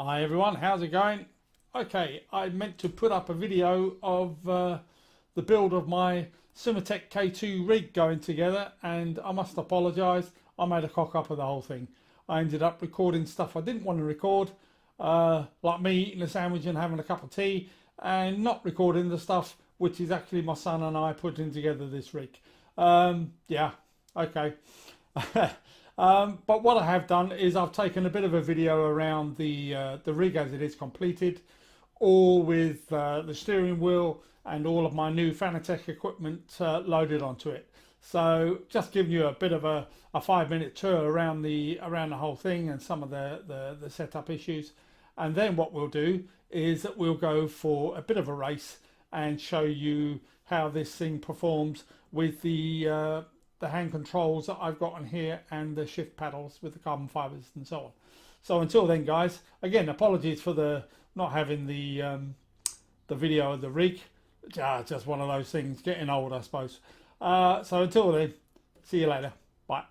Hi everyone, how's it going? Okay, I meant to put up a video of the build of my Simetik K2 rig going together, and I must apologise, I made a cock up of the whole thing. I ended up recording stuff I didn't want to record, like me eating a sandwich and having a cup of tea, and not recording the stuff which is actually my son and I putting together this rig. Yeah, okay. But what I have done is I've taken a bit of a video around the rig as it is completed, all with the steering wheel and all of my new Fanatec equipment loaded onto it. So just giving you a bit of a 5-minute tour around the whole thing and some of the setup issues. And then what we'll do is that we'll go for a bit of a race and show you how this thing performs with the hand controls that I've got on here and the shift paddles with the carbon fibers and so on. So until then, guys, again, apologies for the not having the video of the rig. Just one of those things, getting old, I suppose. So until then, see you later. Bye.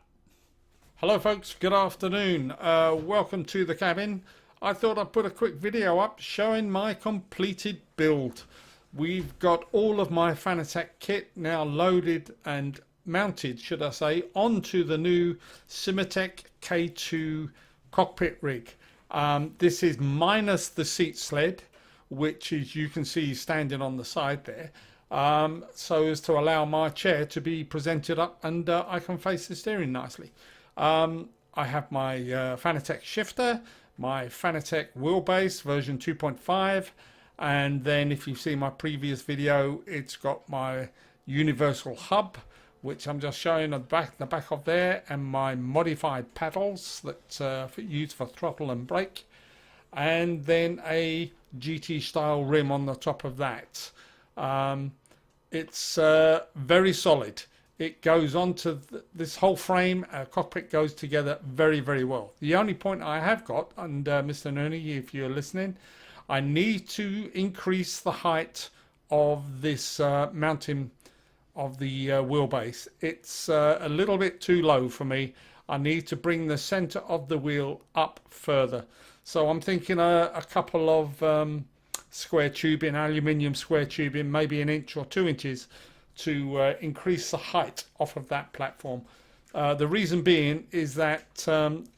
Hello folks, good afternoon. Welcome to the cabin. I thought I'd put a quick video up showing my completed build. We've got all of my Fanatec kit now loaded and mounted, should I say, onto the new Simetik K2 cockpit rig. This is minus the seat sled, which is, you can see, standing on the side there, so as to allow my chair to be presented up and I can face the steering nicely. I have my Fanatec shifter, my Fanatec Wheelbase version 2.5, and then if you've seen my previous video, it's got my universal hub, which I'm just showing the back of there, and my modified paddles that used for throttle and brake, and then a GT style rim on the top of that. It's very solid. It goes onto this whole frame. Cockpit goes together very, very well. The only point I have got, and Mr Nuno, if you're listening, I need to increase the height of this mounting of the wheelbase. It's a little bit too low for me. I need to bring the center of the wheel up further. So I'm thinking a couple of square tubing, aluminium square tubing, maybe 1 inch or 2 inches to increase the height off of that platform. The reason being is that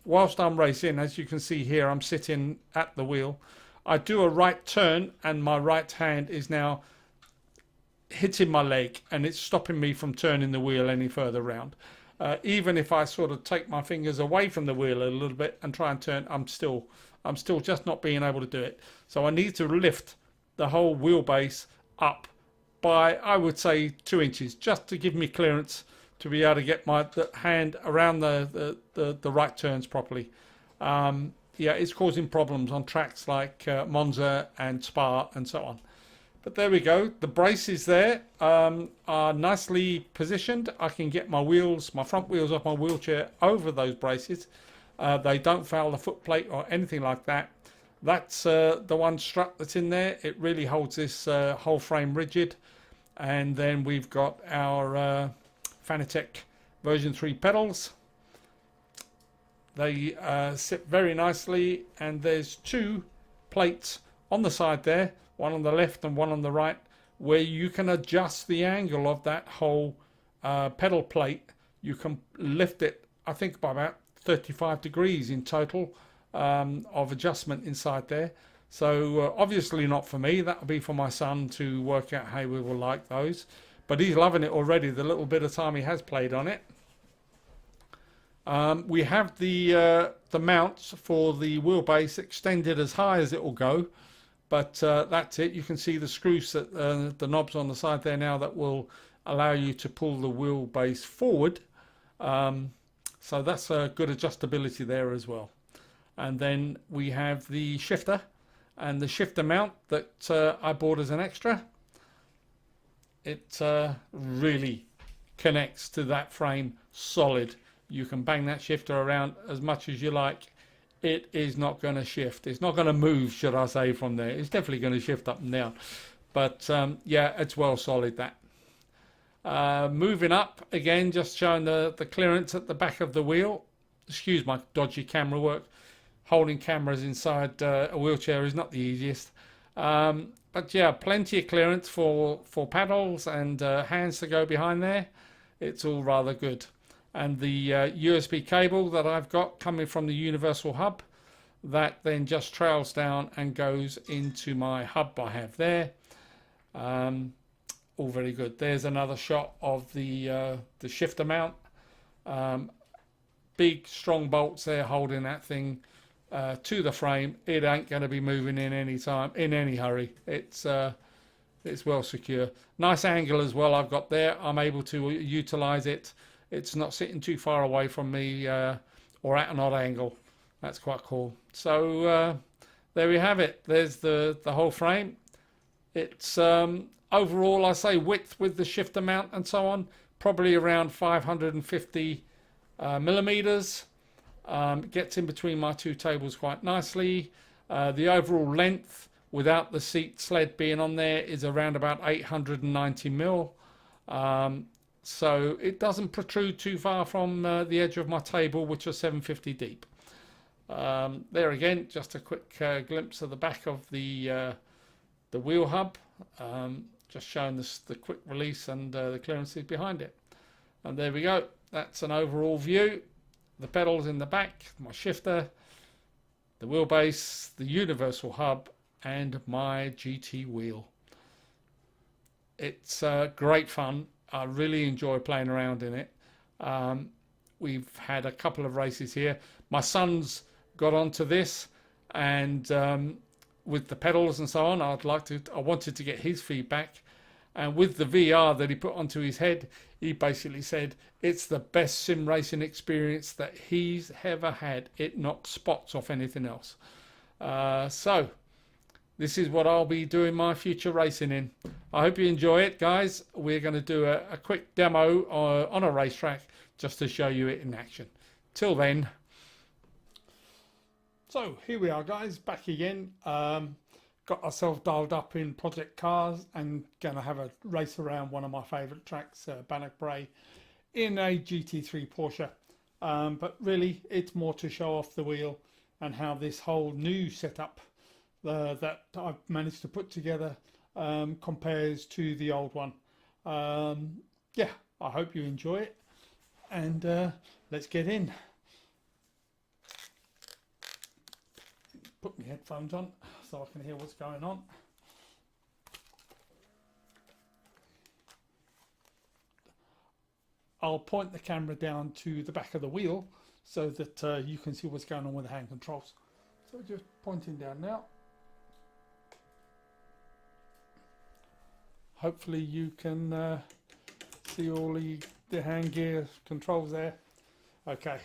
whilst I'm racing, as you can see here, I'm sitting at the wheel. I do a right turn and my right hand is now hitting my leg and it's stopping me from turning the wheel any further round. Even if I sort of take my fingers away from the wheel a little bit and try and turn, I'm still just not being able to do it. So I need to lift the whole wheelbase up by, I would say, 2 inches, just to give me clearance to be able to get my hand around the right turns properly. Yeah, it's causing problems on tracks like Monza and Spa and so on. But there we go. The braces there are nicely positioned. I can get my wheels, my front wheels off my wheelchair over those braces. They don't foul the foot plate or anything like that. That's the one strut that's in there. It really holds this whole frame rigid. And then we've got our Fanatec version 3 pedals. They sit very nicely, and there's 2 plates on the side there, one on the left and one on the right, where you can adjust the angle of that whole pedal plate. You can lift it, I think, by about 35 degrees in total of adjustment inside there. So obviously not for me. That will be for my son to work out how we will like those. But he's loving it already, the little bit of time he has played on it. We have the mounts for the wheelbase extended as high as it will go. But that's it. You can see the screws, that the knobs on the side there now that will allow you to pull the wheelbase forward. So that's a good adjustability there as well. And then we have the shifter and the shifter mount that I bought as an extra. It really connects to that frame solid. You can bang that shifter around as much as you like. It is not going to shift. It's not going to move, should I say, from there. It's definitely going to shift up and down. But yeah, it's well solid, that. Moving up, again, just showing the clearance at the back of the wheel. Excuse my dodgy camera work. holding cameras inside a wheelchair is not the easiest. But yeah, plenty of clearance for paddles and hands to go behind there. It's all rather good. And the USB cable that I've got coming from the universal hub, that then just trails down and goes into my hub I have there. All very good. There's another shot of the shifter mount. Big strong bolts there holding that thing to the frame. It ain't going to be moving in any hurry. It's well secure. Nice angle as well I've got there. I'm able to utilize it. It's not sitting too far away from me or at an odd angle. That's quite cool. So there we have it. There's the whole frame. It's overall, I say width with the shifter mount and so on, probably around 550 millimeters. Gets in between my two tables quite nicely. The overall length without the seat sled being on there is around about 890 mil. So it doesn't protrude too far from the edge of my table, which is 750 deep. There again, just a quick glimpse of the back of the wheel hub, just showing the quick release and the clearances behind it. And there we go. That's an overall view. The pedals in the back, my shifter, the wheelbase, the universal hub, and my GT wheel. It's great fun. I really enjoy playing around in it. We've had a couple of races here. My son's got onto this, and with the pedals and so on, I wanted to get his feedback. And with the VR that he put onto his head, he basically said it's the best sim racing experience that he's ever had. It knocks spots off anything else. So this is what I'll be doing my future racing in. I hope you enjoy it, guys. We're going to do a quick demo on a racetrack just to show you it in action. Till then. So here we are, guys, back again. Got ourselves dialed up in Project Cars and going to have a race around one of my favourite tracks, Bannock Brae, in a GT3 Porsche. But really, it's more to show off the wheel and how this whole new setup that I've managed to put together compares to the old one. Yeah, I hope you enjoy it, and let's get in. Put my headphones on so I can hear what's going on. I'll point the camera down to the back of the wheel so that you can see what's going on with the hand controls. So just pointing down now. Hopefully you can see all the hand gear controls there. Okay.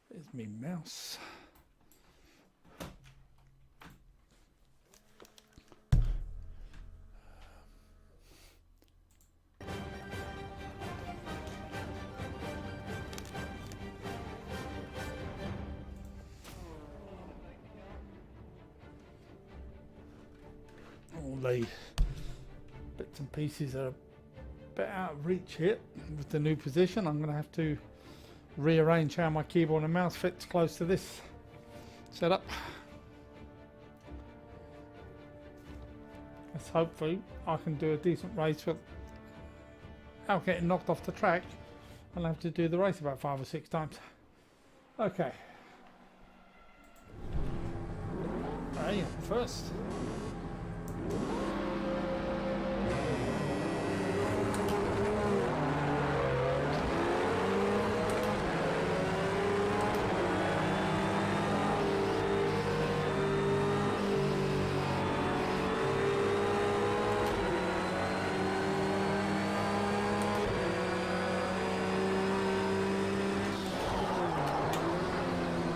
There's me mouse. All the bits and pieces are a bit out of reach here with the new position. I'm going to have to rearrange how my keyboard and mouse fits close to this setup. Let's hopefully I can do a decent race without getting knocked off the track. I'll have to do the race about 5 or 6 times. Okay. Hey, first.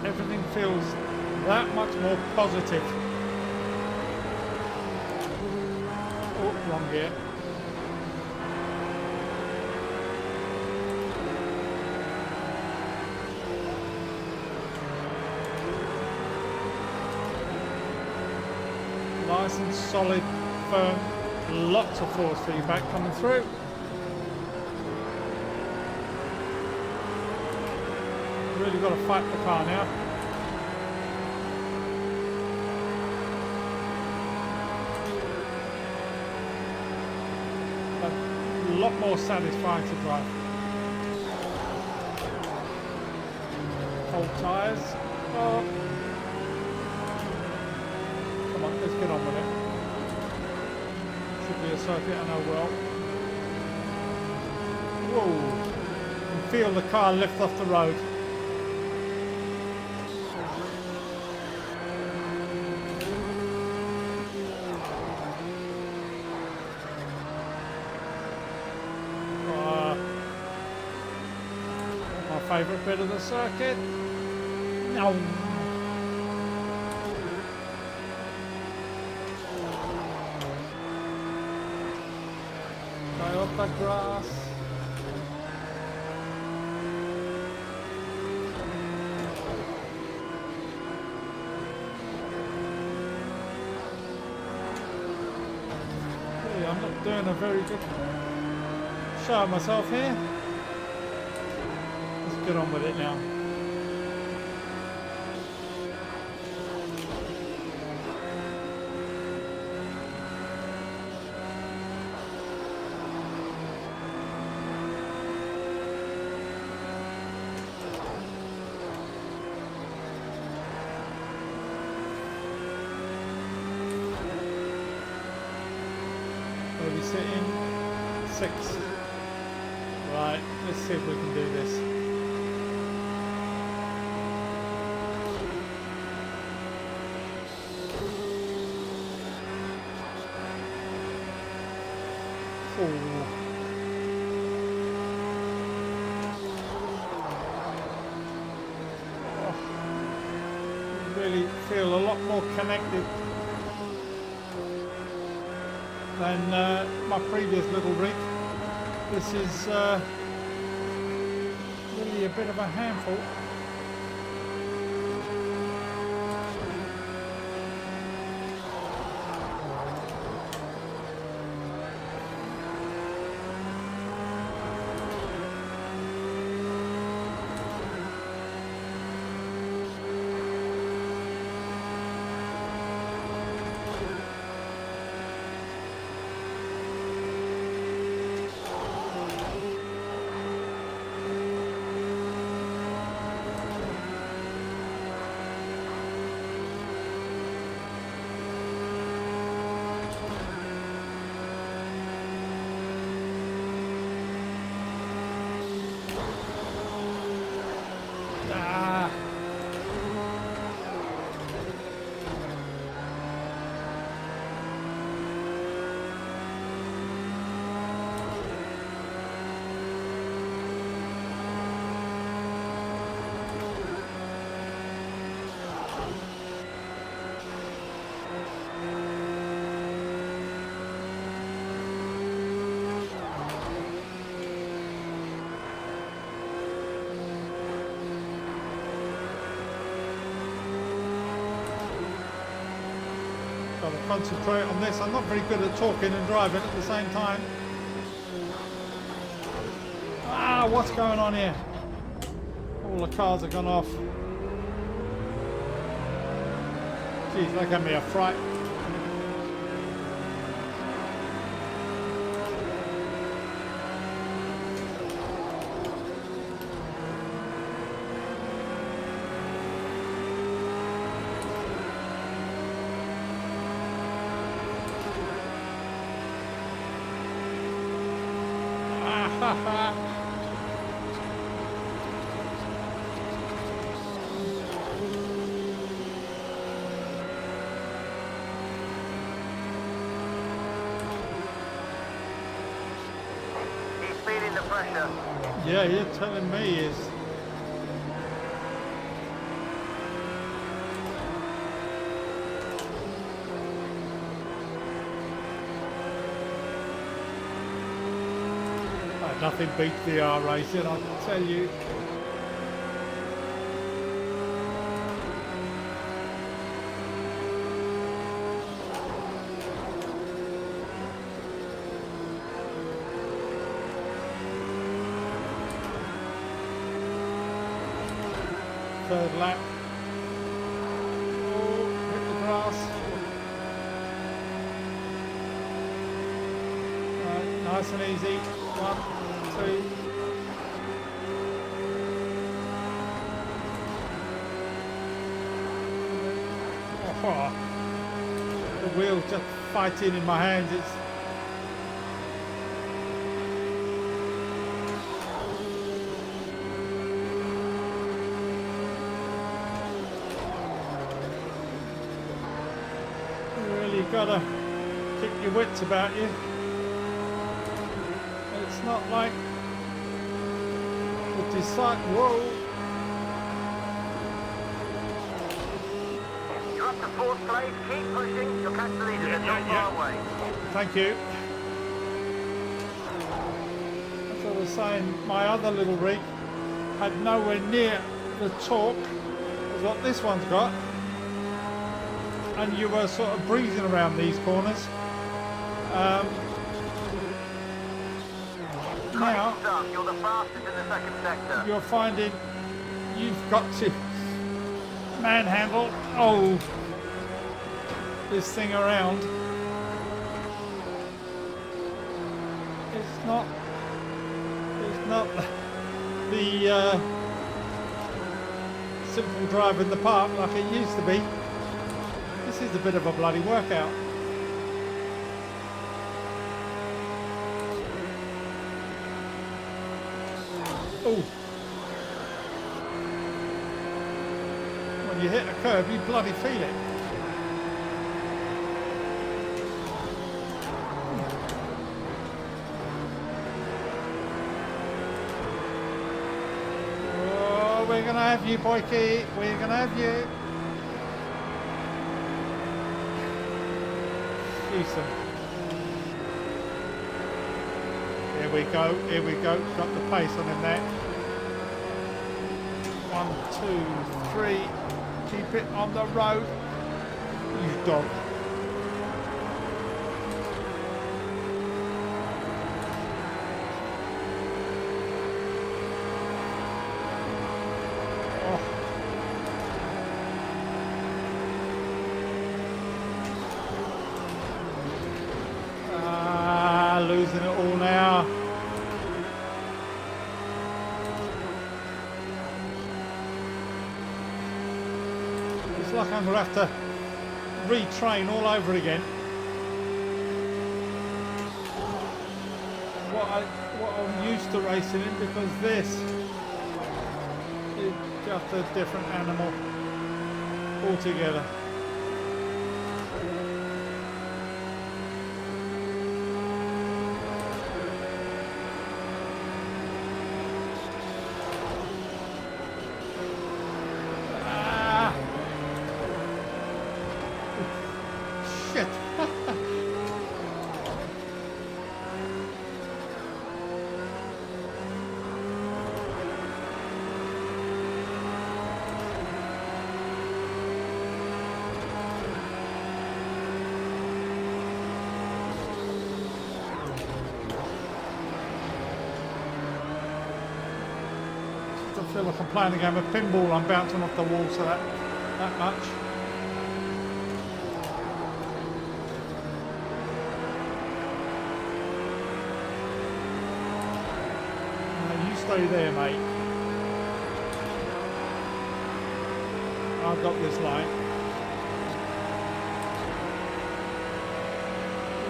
Everything feels that much more positive. Oh, wrong gear. Nice and solid, firm, lots of force feedback coming through. really got to fight the car now. A lot more satisfying to drive. Old tyres. Oh. Come on, let's get on with it. Should be a circuit, I know well. Whoa. You can feel the car lift off the road. Favourite bit of the circuit. No. Go up the grass. Hey, I'm not doing a very good show of myself here. Get on with it now. Where are we sitting? 6. Right, let's see if we can do this. Really feel a lot more connected than my previous little rig. This is really a bit of a handful. Got to concentrate on this. I'm not very good at talking and driving at the same time. Ah, what's going on here? All the cars have gone off. Jeez, that gave me a fright. Yeah, you're telling me is. Nothing beats VR racing, I can tell you. third lap. Oh, hit the grass. Right, nice and easy. 1, 2. Oh, the wheel's just fighting in my hands. It's really gotta keep your wits about you. It's not like the decide. Whoa. Up to 4th place, keep pushing, you'll catch the leader, they're not far away. Thank you. As I was saying, my other little rig had nowhere near the torque as what this one's got, and you were sort of breezing around these corners. Now you're the fastest in the 2nd sector. You're finding you've got to manhandle this thing around. It's not the simple drive in the park like it used to be. This is a bit of a bloody workout. Oh, when you hit a curb you bloody feel it. We're gonna have you, Boykey. We're gonna have you. Houston. Here we go. Here we go. Got the pace on him there. 1, 2, 3. Keep it on the road. You dog. Losing it all now. It's like I'm going to have to retrain all over again. What I'm used to racing in, because this is just a different animal altogether. I feel like I'm playing a game of pinball. I'm bouncing off the wall so that much. You stay there, mate. I've got this line.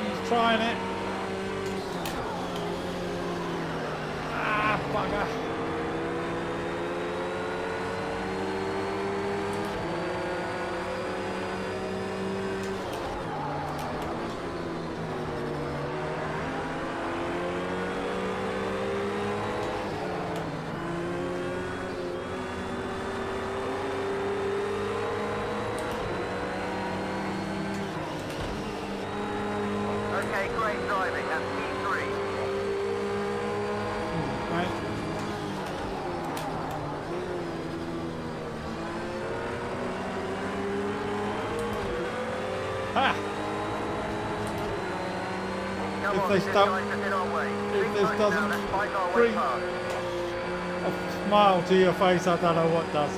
He's trying it. Ah, bugger. Okay, great driving, that's P3. Right. Ah! If this doesn't bring a smile to your face, I don't know what does.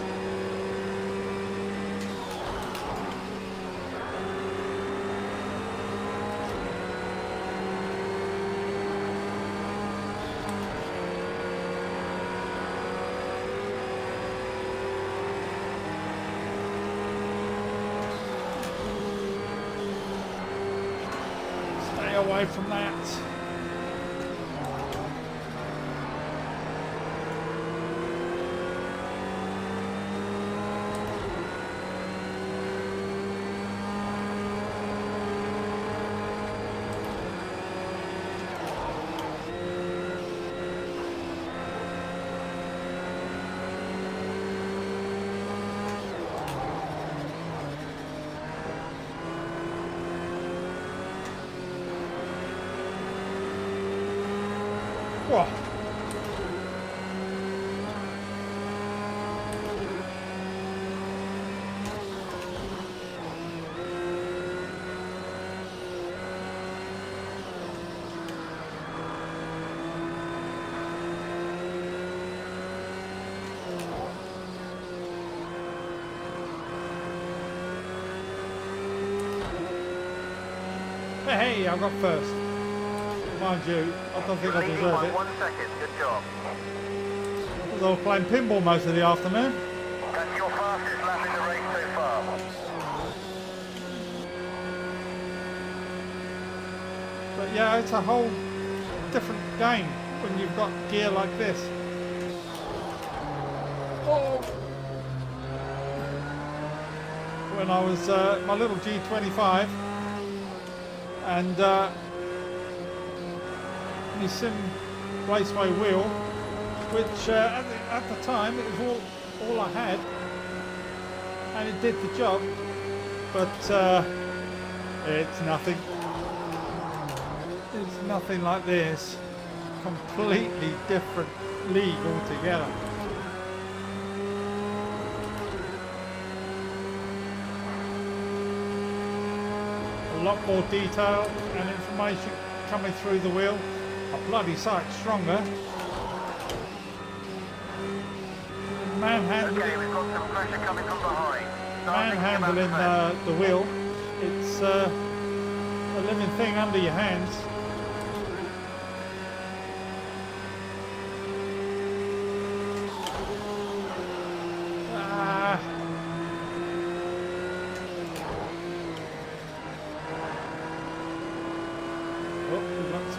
away from that. Whoa. Hey, I got first. Mind you, I don't think I deserve it. 1 second, good job. Because I was playing pinball most of the afternoon. That's your fastest lap in the race so far. But yeah, it's a whole different game when you've got gear like this. Oh. When I was my little G25 and my Sim Raceway wheel, which at the time it was all I had, and it did the job, but it's nothing. It's nothing like this. Completely different league altogether. A lot more detail and information coming through the wheel. A bloody sight stronger. Manhandling. Okay, we've got some pressure coming from behind. Manhandling the wheel. It's a living thing under your hands.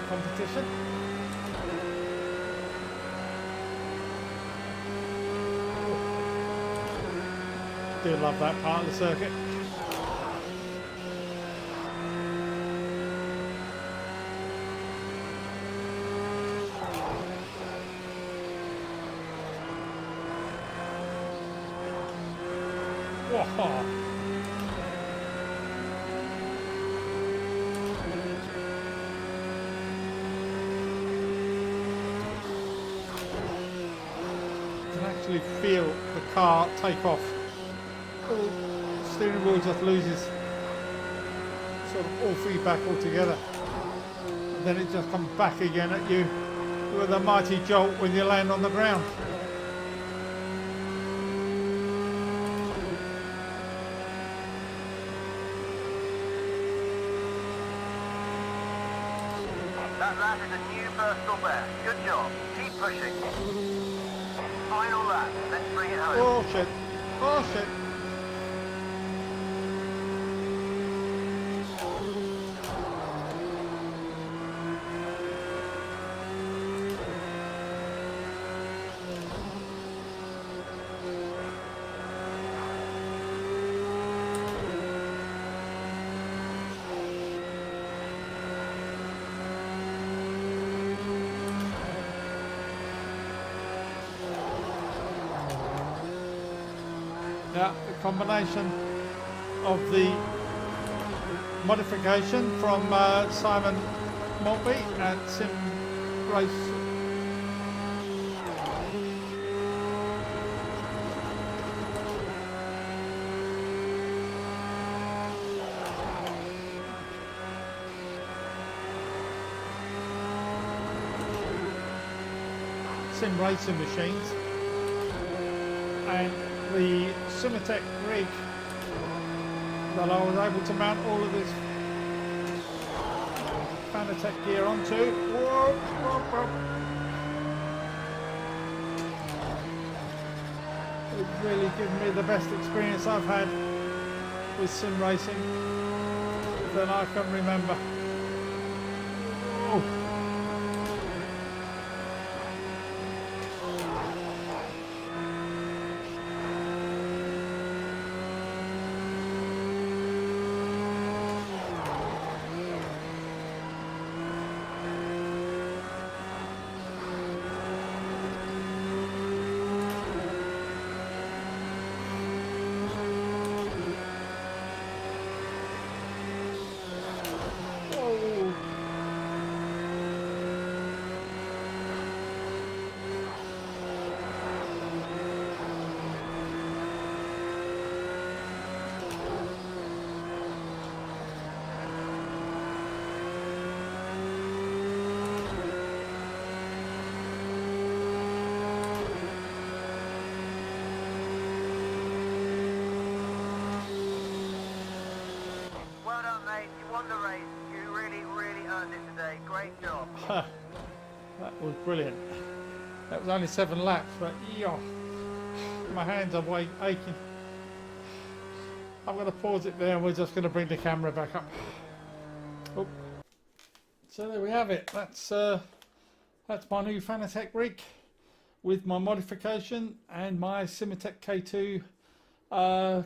Competition. Do love that part of the circuit. Whoa. Actually feel the car take off. The steering wheel just loses sort of all feedback altogether. And then it just comes back again at you with a mighty jolt when you land on the ground. That lap is a new personal best. Good job. Keep pushing. Final lap. Let's bring it home. Oh shit. Oh shit. Yeah, the combination of the modification from Simon Maltby at Simracer. Simracer machines and the Simetik Rig that I was able to mount all of this Fanatec gear onto. Whoa, whoa, whoa. It's really given me the best experience I've had with sim racing than I can remember. Well done, mate. You won the race. You really, really earned it today. Great job. That was brilliant. That was only 7 laps, but yeah, my hands are aching. I'm going to pause it there and we're just going to bring the camera back up. Oh. So there we have it. That's my new Fanatec rig with my modification and my Simetik K2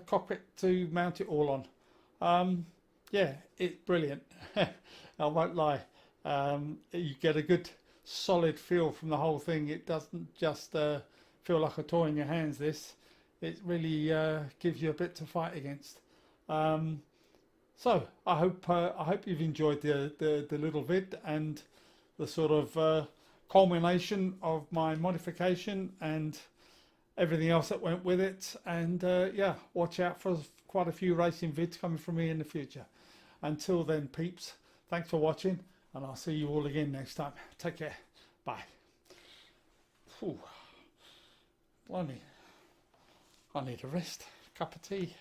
cockpit to mount it all on. Yeah, it's brilliant. I won't lie. You get a good solid feel from the whole thing. It doesn't just feel like a toy in your hands. It really gives you a bit to fight against. So I hope you've enjoyed the little vid and the sort of culmination of my modification and everything else that went with it. And yeah, watch out for quite a few racing vids coming from me in the future. Until then, peeps, thanks for watching, and I'll see you all again next time. Take care. Bye. Whew. Blimey. I need a rest. Cup of tea.